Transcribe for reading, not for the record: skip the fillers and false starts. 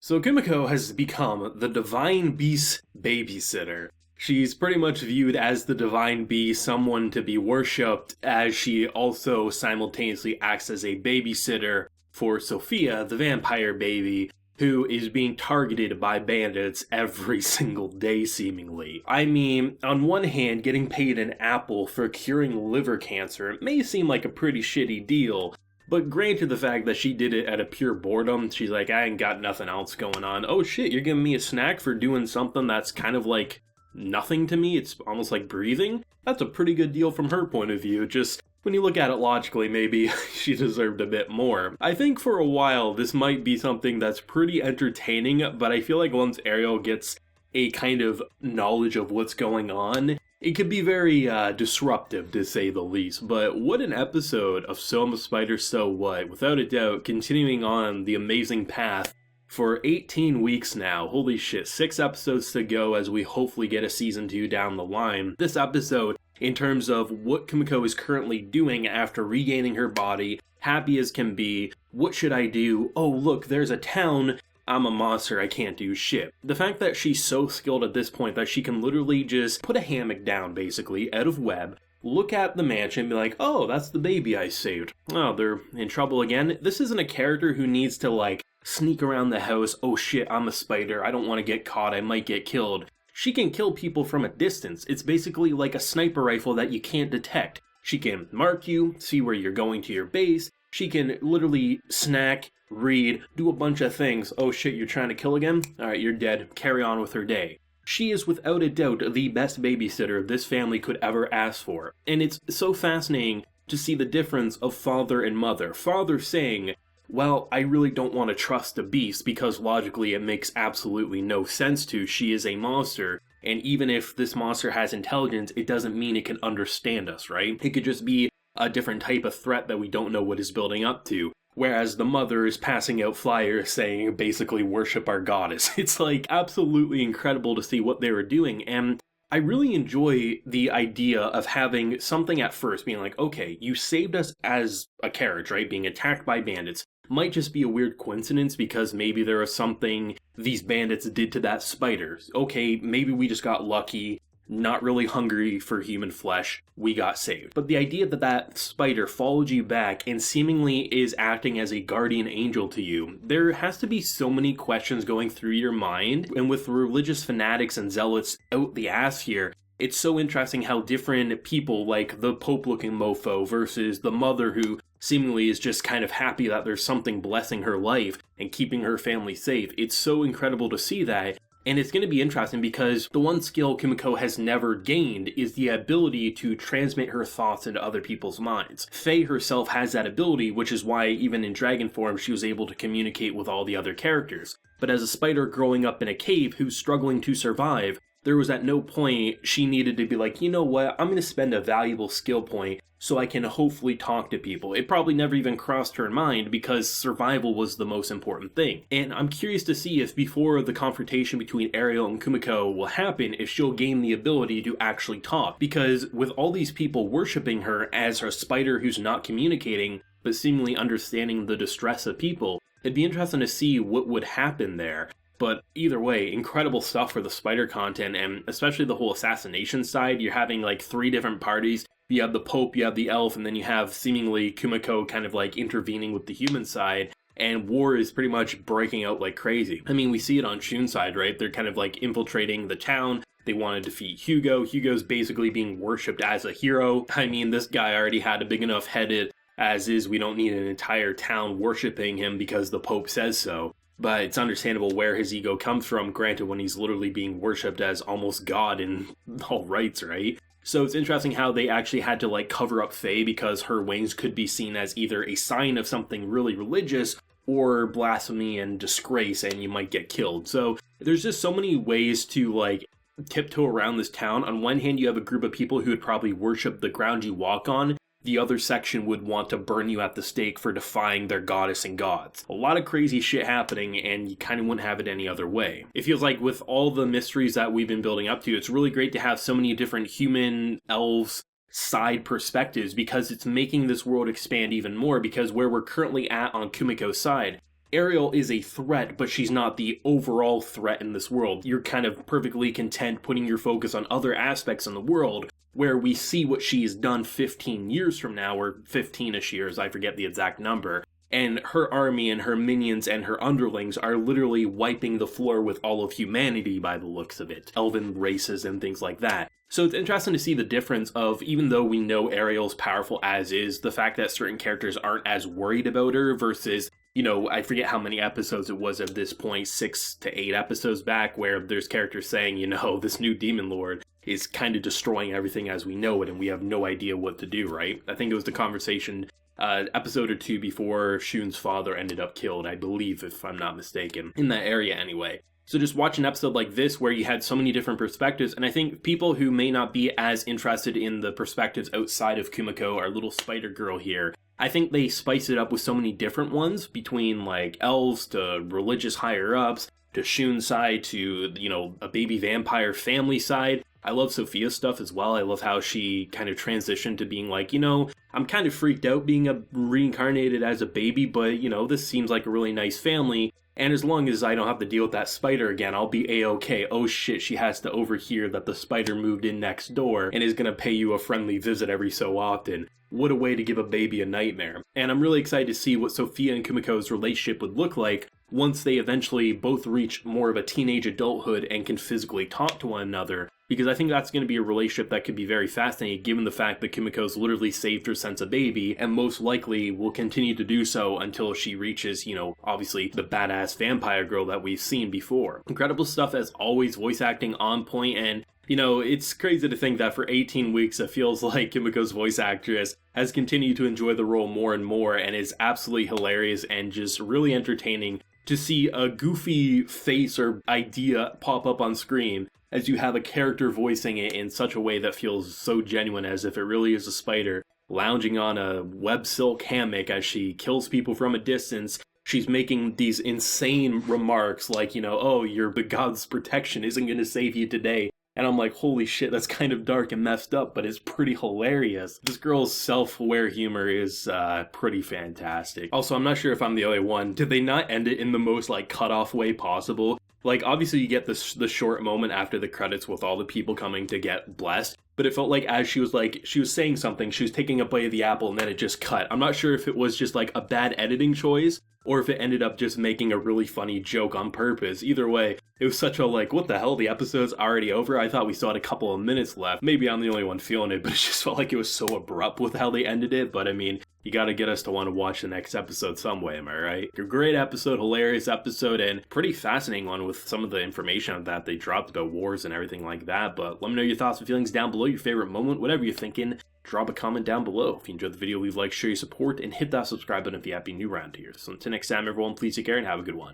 So Kumoko has become the divine beast babysitter. She's pretty much viewed as the divine beast, someone to be worshipped, as she also simultaneously acts as a babysitter for Sophia, the vampire baby, who is being targeted by bandits every single day, seemingly. I mean, on one hand, getting paid an apple for curing liver cancer may seem like a pretty shitty deal, but granted the fact that she did it out of pure boredom, she's like, I ain't got nothing else going on. Oh shit, you're giving me a snack for doing something that's kind of like nothing to me? It's almost like breathing? That's a pretty good deal from her point of view, just when you look at it logically, maybe she deserved a bit more. I think for a while this might be something that's pretty entertaining, but I feel like once Ariel gets a kind of knowledge of what's going on, it could be very disruptive, to say the least. But what an episode of So I'm a Spider, So What. Without a doubt, continuing on the amazing path for 18 weeks now. Holy shit, 6 episodes to go as we hopefully get a season 2 down the line. This episode, in terms of what Kumoko is currently doing after regaining her body, happy as can be, what should I do? Oh look, there's a town. I'm a monster, I can't do shit. The fact that she's so skilled at this point that she can literally just put a hammock down, basically, out of web, look at the mansion and be like, oh, that's the baby I saved. Oh, they're in trouble again. This isn't a character who needs to, like, sneak around the house. Oh shit, I'm a spider, I don't want to get caught, I might get killed. She can kill people from a distance. It's basically like a sniper rifle that you can't detect. She can mark you, see where you're going to your base. She can literally snack, read, do a bunch of things. Oh shit, you're trying to kill again? Alright, you're dead. Carry on with her day. She is without a doubt the best babysitter this family could ever ask for. And it's so fascinating to see the difference of father and mother. Father saying, well, I really don't want to trust the beast because logically it makes absolutely no sense to. She is a monster. And even if this monster has intelligence, it doesn't mean it can understand us, right? It could just be a different type of threat that we don't know what is building up to. Whereas the mother is passing out flyers saying, basically, worship our goddess. It's like absolutely incredible to see what they were doing. And I really enjoy the idea of having something at first being like, okay, you saved us as a carriage, right? Being attacked by bandits. Might just be a weird coincidence because maybe there was something these bandits did to that spider. Okay, maybe we just got lucky. Not really hungry for human flesh, we got saved. But the idea that that spider followed you back and seemingly is acting as a guardian angel to you, there has to be so many questions going through your mind. And with religious fanatics and zealots out the ass here, it's so interesting how different people, like the Pope-looking mofo versus the mother who seemingly is just kind of happy that there's something blessing her life and keeping her family safe. It's so incredible to see that. And it's going to be interesting because the one skill Kumoko has never gained is the ability to transmit her thoughts into other people's minds. Faye herself has that ability, which is why even in dragon form she was able to communicate with all the other characters. But as a spider growing up in a cave who's struggling to survive, there was at no point she needed to be like, you know what, I'm going to spend a valuable skill point so I can hopefully talk to people. It probably never even crossed her mind because survival was the most important thing. And I'm curious to see if before the confrontation between Ariel and Kumoko will happen, if she'll gain the ability to actually talk. Because with all these people worshipping her as her spider who's not communicating, but seemingly understanding the distress of people, it'd be interesting to see what would happen there. But either way, incredible stuff for the spider content, and especially the whole assassination side. You're having like 3 different parties. You have the Pope, you have the elf, and then you have seemingly Kumoko kind of like intervening with the human side. And war is pretty much breaking out like crazy. I mean, we see it on Shun's side, right? They're kind of like infiltrating the town. They want to defeat Hugo. Hugo's basically being worshipped as a hero. I mean, this guy already had a big enough headed as is. We don't need an entire town worshipping him because the Pope says so. But it's understandable where his ego comes from, granted when he's literally being worshipped as almost God in all rights, right? So it's interesting how they actually had to like cover up Faye because her wings could be seen as either a sign of something really religious or blasphemy and disgrace and you might get killed. So there's just so many ways to like tiptoe around this town. On one hand, you have a group of people who would probably worship the ground you walk on. The other section would want to burn you at the stake for defying their goddess and gods. A lot of crazy shit happening, and you kind of wouldn't have it any other way. It feels like with all the mysteries that we've been building up to, it's really great to have so many different human, elves, side perspectives because it's making this world expand even more because where we're currently at on Kumoko's side, Ariel is a threat, but she's not the overall threat in this world. You're kind of perfectly content putting your focus on other aspects in the world, where we see what she's done 15 years from now, or 15-ish years, I forget the exact number, and her army and her minions and her underlings are literally wiping the floor with all of humanity by the looks of it. Elven races and things like that. So it's interesting to see the difference of, even though we know Ariel's powerful as is, the fact that certain characters aren't as worried about her versus, I forget how many episodes it was at this point, 6 to 8 episodes back, where there's characters saying, this new demon lord is kind of destroying everything as we know it, and we have no idea what to do, right? I think it was the conversation episode or 2 before Shun's father ended up killed, I believe, if I'm not mistaken, in that area anyway. So just watch an episode like this where you had so many different perspectives, and I think people who may not be as interested in the perspectives outside of Kumoko, our little spider girl here, I think they spice it up with so many different ones, between like elves to religious higher ups, to Shun's side, to, a baby vampire family side. I love Sophia's stuff as well. I love how she kind of transitioned to being like, I'm kind of freaked out being reincarnated as a baby, but, this seems like a really nice family. And as long as I don't have to deal with that spider again, I'll be A-okay. Oh shit, she has to overhear that the spider moved in next door and is gonna pay you a friendly visit every so often. What a way to give a baby a nightmare. And I'm really excited to see what Sophia and Kumoko's relationship would look like once they eventually both reach more of a teenage adulthood and can physically talk to one another, because I think that's going to be a relationship that could be very fascinating given the fact that Kumoko's literally saved her since a baby, and most likely will continue to do so until she reaches, obviously the badass vampire girl that we've seen before. Incredible stuff as always, voice acting on point, and it's crazy to think that for 18 weeks it feels like Kumoko's voice actress has continued to enjoy the role more and more, and is absolutely hilarious and just really entertaining to see a goofy face or idea pop up on screen as you have a character voicing it in such a way that feels so genuine, as if it really is a spider lounging on a web silk hammock as she kills people from a distance. She's making these insane remarks like, the god's protection isn't going to save you today. And I'm like, holy shit, that's kind of dark and messed up, but it's pretty hilarious. This girl's self-aware humor is pretty fantastic. Also, I'm not sure if I'm the only one. Did they not end it in the most, cut-off way possible? Obviously you get the short moment after the credits with all the people coming to get blessed, but it felt like as she was saying something, she was taking a bite of the apple, and then it just cut. I'm not sure if it was just, a bad editing choice, or if it ended up just making a really funny joke on purpose. Either way, it was such a, what the hell, the episode's already over? I thought we still had a couple of minutes left. Maybe I'm the only one feeling it, but it just felt like it was so abrupt with how they ended it, but I mean, you gotta get us to want to watch the next episode some way, am I right? A great episode, hilarious episode, and pretty fascinating one with some of the information that they dropped about wars and everything like that, but let me know your thoughts and feelings down below, your favorite moment, whatever you're thinking. Drop a comment down below. If you enjoyed the video, leave a like, share your support, and hit that subscribe button if you happen to be new around here. So until next time, everyone, please take care and have a good one.